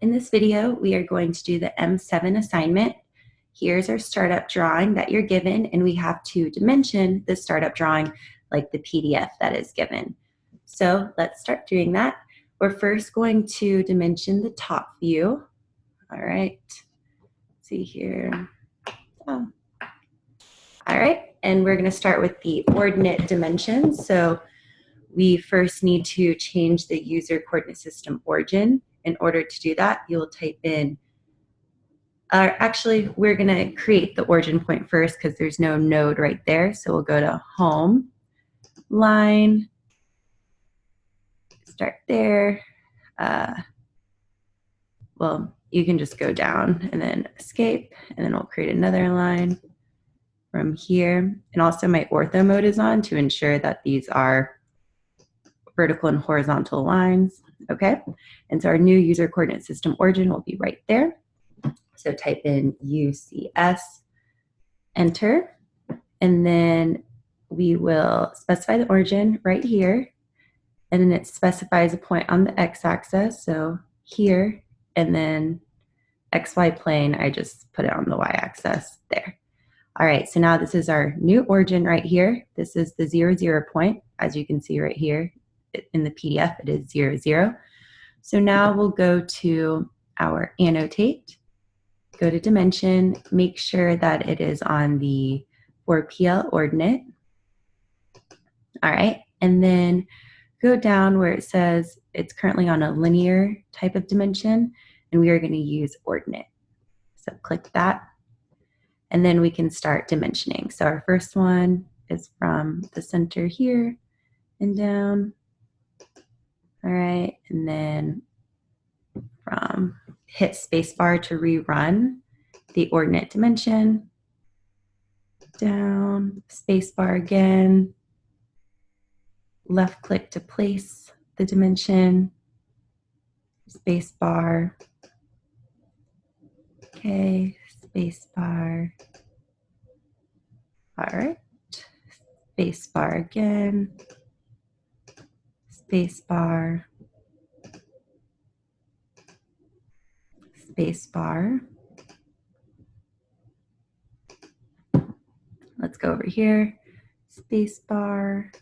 in this video, we are going to do the M7 assignment. Here's our startup drawing that you're given, and we have to dimension the startup drawing like the PDF that is given. So let's start doing that. We're first going to dimension the top view. All right, let's see here. Oh. All right, and we're going to start with the ordinate dimensions. So we first need to change the user coordinate system origin. In order to do that, you'll type in, actually, we're going to create the origin point first because there's no node right there. So we'll go to home, line, start there. Well, you can just go down and then escape, and then we'll create another line from here. And also my ortho mode is on to ensure that these are vertical and horizontal lines. Okay, and so our new user coordinate system origin will be right there. So type in UCS, enter, and then we will specify the origin right here, and then it specifies a point on the x-axis, so here, and then XY plane, I just put it on the y-axis there. All right, so now this is our new origin right here. This is the 0, 0 point. As you can see right here in the PDF, it is 0, 0. So now we'll go to our annotate, go to dimension, make sure that it is on the 4PL ordinate. All right, and then go down where it says it's currently on a linear type of dimension, and we are going to use ordinate. So click that, and then we can start dimensioning. So our first one is from the center here and down. All right, and then from hit spacebar to rerun the ordinate dimension, down, spacebar again, left click to place the dimension, spacebar, okay, spacebar, all right, spacebar again, spacebar, spacebar. Let's go over here, spacebar,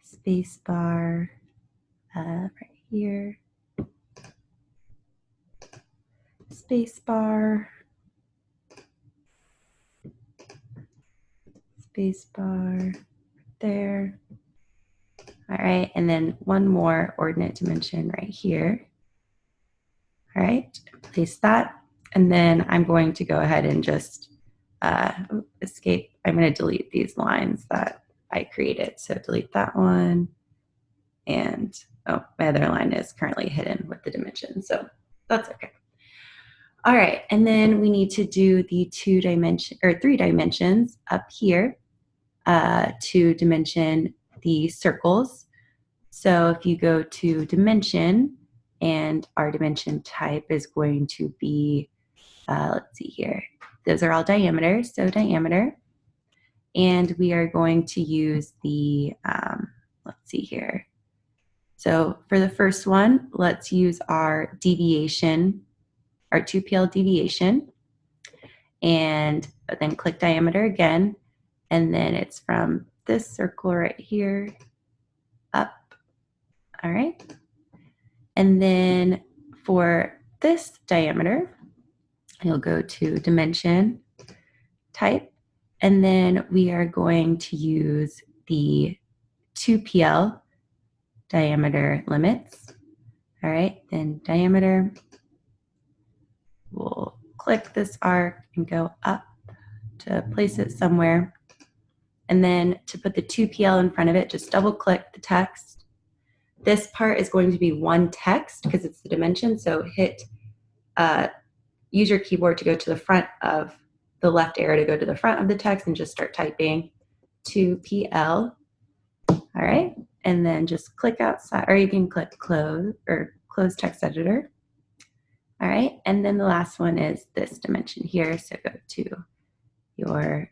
spacebar, right here, spacebar, spacebar, there. All right, and then one more ordinate dimension right here. All right, place that, and then I'm going to go ahead and just escape. I'm going to delete these lines that I created. So delete that one, and oh, my other line is currently hidden with the dimension, so that's okay. All right, and then we need to do the 3 dimensions up here to dimension the circles. So if you go to dimension, and our dimension type is going to be, let's see here, those are all diameters, so diameter. And we are going to use the, let's see here. So for the first one, let's use our deviation, our 2PL deviation, and then click diameter again, and then it's from this circle right here up. All right, and then for this diameter, you'll go to dimension, type, and then we are going to use the 2PL diameter limits. All right, then diameter, we'll click this arc and go up to place it somewhere. And then to put the 2PL in front of it, just double click the text. This part is going to be one text because it's the dimension, so hit use your keyboard to go to the front of the left arrow to go to the front of the text and just start typing 2PL. All right, and then just click outside, or you can click close or close text editor. All right, and then the last one is this dimension here, so go to your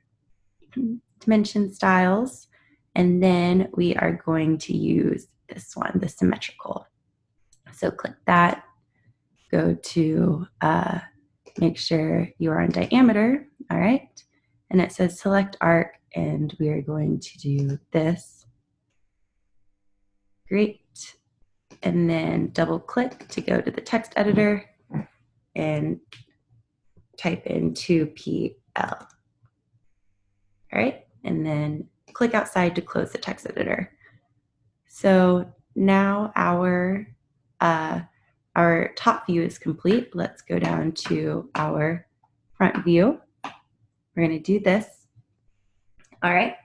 dimension styles, and then we are going to use this one, the symmetrical. So click that, go to make sure you are on diameter, all right? And it says select arc, and we are going to do this. Great. And then double click to go to the text editor and type in 2PL. All right, and then click outside to close the text editor. So now our top view is complete. Let's go down to our front view. We're going to do this. All right.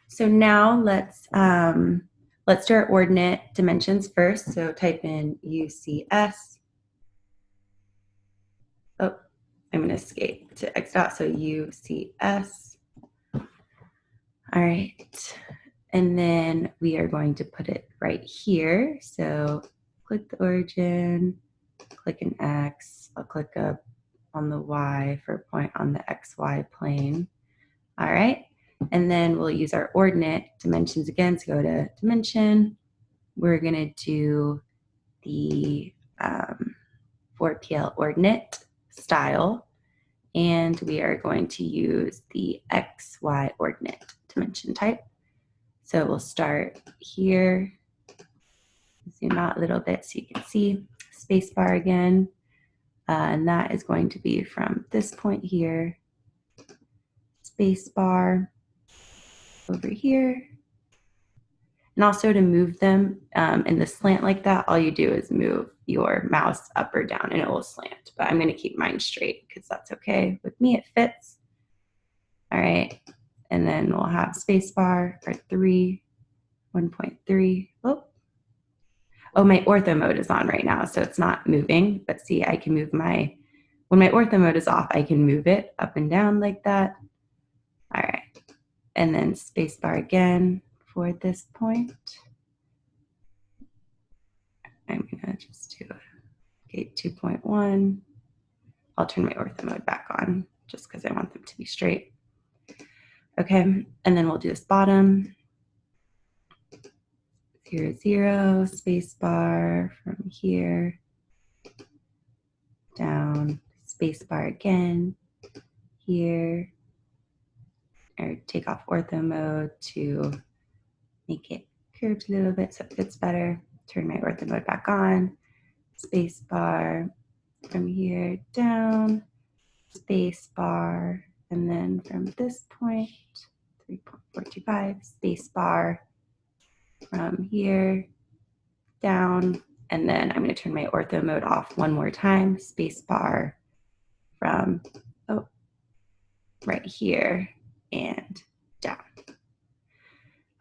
So now let's do our ordinate dimensions first. So type in UCS. Oh, I'm going to escape to X dot. So UCS. All right. And then we are going to put it right here. So click the origin, click an X. I'll click up on the Y for a point on the XY plane. All right. And then we'll use our ordinate dimensions again. So go to dimension. We're going to do the 4PL ordinate style. And we are going to use the XY ordinate dimension type. So we'll start here. Zoom out a little bit so you can see. Spacebar again. And that is going to be from this point here. Spacebar over here. And also to move them in the slant like that, all you do is move your mouse up or down and it will slant. But I'm going to keep mine straight because that's okay. With me, it fits. All right. And then we'll have spacebar for 3, 1.3. Oh, my ortho mode is on right now, so it's not moving. But see, I can move when my ortho mode is off, I can move it up and down like that. All right. And then spacebar again for this point. I'm going to just do gate 2.1. I'll turn my ortho mode back on just because I want them to be straight. Okay, and then we'll do this bottom. 0, 0, spacebar from here, down, spacebar again, here, or take off ortho mode to make it curved a little bit so it fits better. Turn my ortho mode back on, spacebar from here, down, spacebar, and then from this point, 3.425, spacebar from here, down, and then I'm going to turn my ortho mode off one more time, spacebar from right here and down.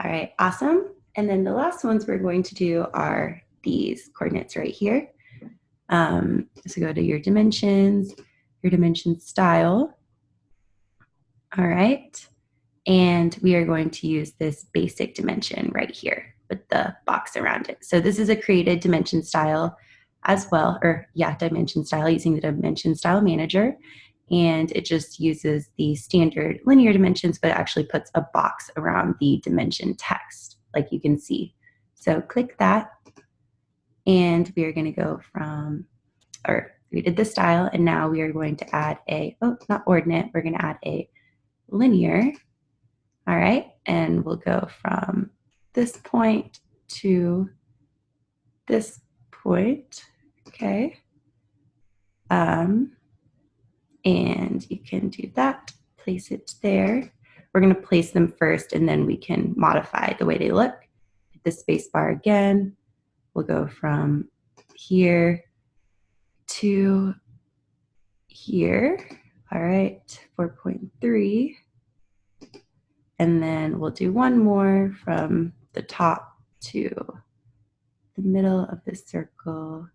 All right, awesome. And then the last ones we're going to do are these coordinates right here. So go to your dimension style. All right. And we are going to use this basic dimension right here with the box around it. So this is a created dimension style as well, dimension style using the dimension style manager. And it just uses the standard linear dimensions, but it actually puts a box around the dimension text, like you can see. So click that. And we are going to go we did the style, and now we are going to add not ordinate, we're going to add a linear. All right, and we'll go from this point to this point, okay? And you can do that, place it there. We're gonna place them first and then we can modify the way they look. Hit the space bar again. We'll go from here to here, all right, 4.3. And then we'll do one more from the top to the middle of the circle.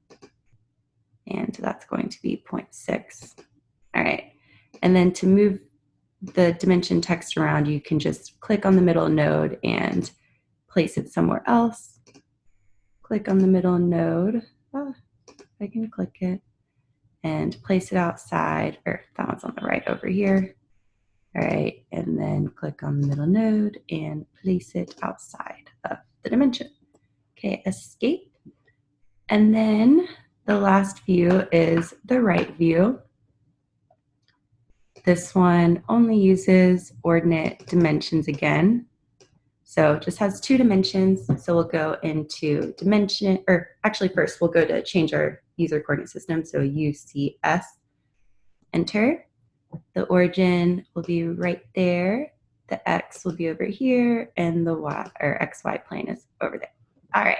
And that's going to be 0.6. All right. And then to move the dimension text around, you can just click on the middle node and place it somewhere else. Click on the middle node. I can click it and place it outside, or that one's on the right over here. All right, and then click on the middle node and place it outside of the dimension. Okay, escape. And then the last view is the right view. This one only uses ordinate dimensions again. So it just has 2 dimensions. So we'll go into dimension, or actually first we'll go to change our user coordinate system. So UCS, enter. The origin will be right there. The X will be over here, and the Y or XY plane is over there. All right.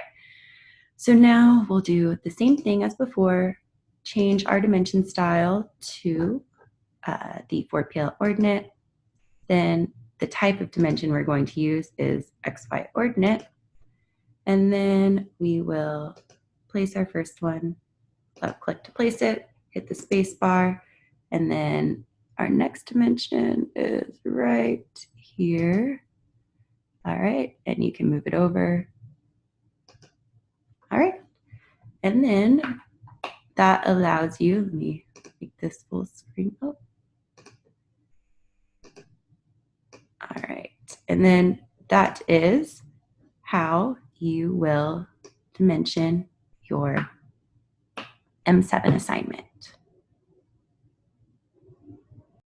So now we'll do the same thing as before, change our dimension style to the 4PL ordinate. Then the type of dimension we're going to use is XY ordinate. And then we will place our first one, left click to place it, hit the space bar, and then our next dimension is right here. All right, and you can move it over. All right, and then that allows you, let me make this full screen up. All right, and then that is how you will dimension your M7 assignment.